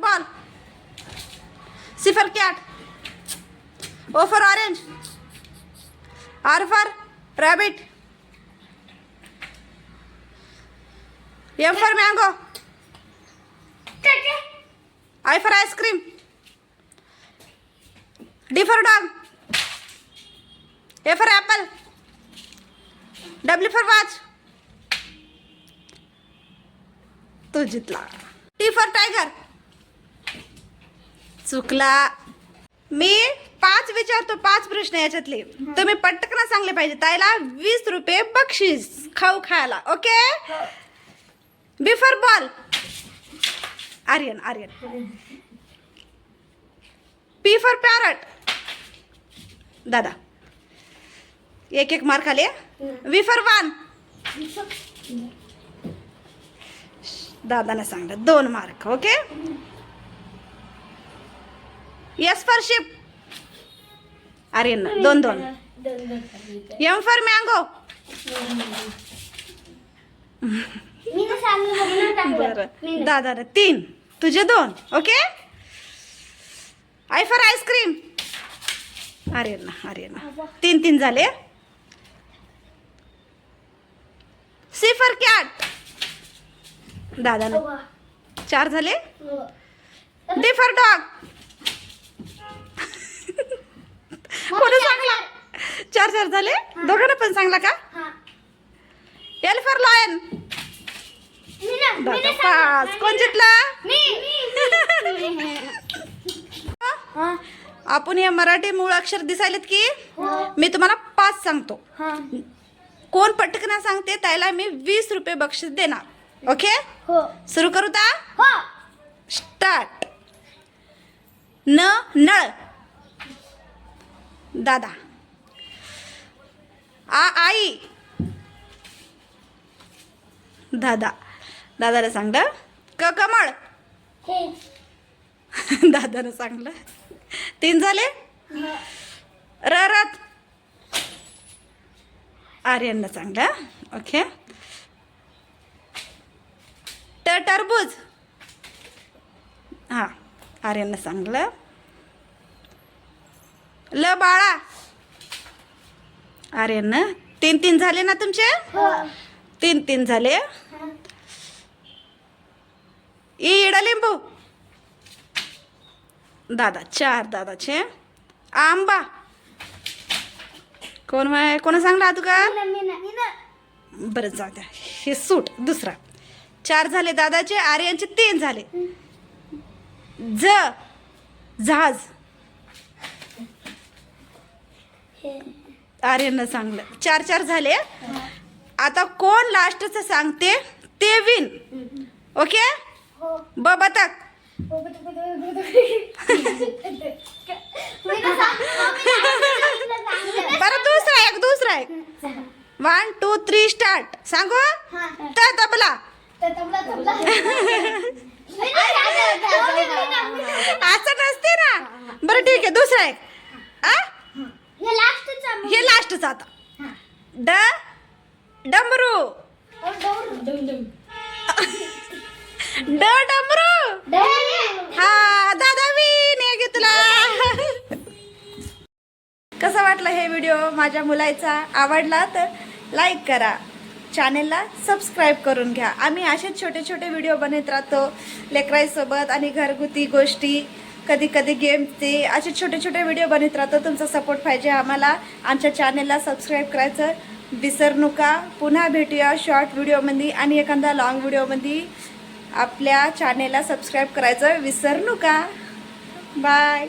Ball. C for cat. O for orange. R for rabbit. M for mango. I for ice cream. D for dog. A for apple. W for watch. तू जितला. T for tiger. चुकला. मी 5 विचारतो 5 प्रश्न याच्यातले तुम्ही पटकन सांगले पाहिजे. ताईला 20 रुपये बक्षीस खाऊ खायला. Okay. B for ball. Aryan Aryan. P for parrot. दादा एक एक मार्क आले. V for van. दादाने सांगलं 2 mark. Okay. S for ship. Aryan 2-2. M for mango. बरं दादाने 3 तुझे 2. Okay. I for ice cream. Aryan Aryan 3-3 झाले. C for cat. दादाने 4 झाले. D for dog. कोणी सांगला 4 झाले. दोघांना पण सांगला का. L for lion. दादा 5. कोण जितला. आपण हे मराठी मूळ अक्षर दिसायलेत की मी तुम्हाला 5 सांगतो. कोण पटकन सांगते त्याला मी 20 रुपये बक्षीस देणार. ओके. सुरू करू ता. स्टार्ट. नळ. दादा. आई. दादाला सांगलं. कमळ. दादाने सांगलं. 3 झाले. रथ. आर्यननं सांगलं. ओके. टरबूज. हां आर्यननं सांगलं. ल बाळा. आर्यननं 3 झाले ना तुमचे. 3 झाले. इडलिंबू. दादा 4 दादाचे. आंबा. कोण सांगला तू का. बरं जाऊ द्या. हे सूट दुसरा. 4 झाले दादाचे. आर्यनचे 3 झाले. जहाज. आर्यननं सांगलं. 4 झाले. आता कोण लास्टचं सांगते ते विन. ओके. बतक. बरं दुसरा एक 1 2 3 स्टार्ट. सांगू. तबला. असं नसते ना. बरं ठीक आहे. दुसरा एक. हे लास्टच आता. डमरू. डमरू. हा दादा विन हे घेतला. कसा वाटला हे व्हिडिओ माझ्या मुलाचा. आवडला तर लाईक करा. चॅनेलला सबस्क्राईब करून घ्या. आम्ही असेच छोटे छोटे व्हिडिओ बनवत राहतो लेकराईसोबत आणि घरगुती गोष्टी कधी कधी गेमचे असे छोटे छोटे व्हिडिओ बनवत राहतो. तुमचा सपोर्ट पाहिजे आम्हाला. आमच्या चॅनेलला सबस्क्राईब करायचं विसरू नका. पुन्हा भेटूया शॉर्ट व्हिडिओमध्ये आणि एखादा लॉंग व्हिडिओमध्ये. आपल्या चॅनेलला सबस्क्राईब करायचं विसरू नका. बाय.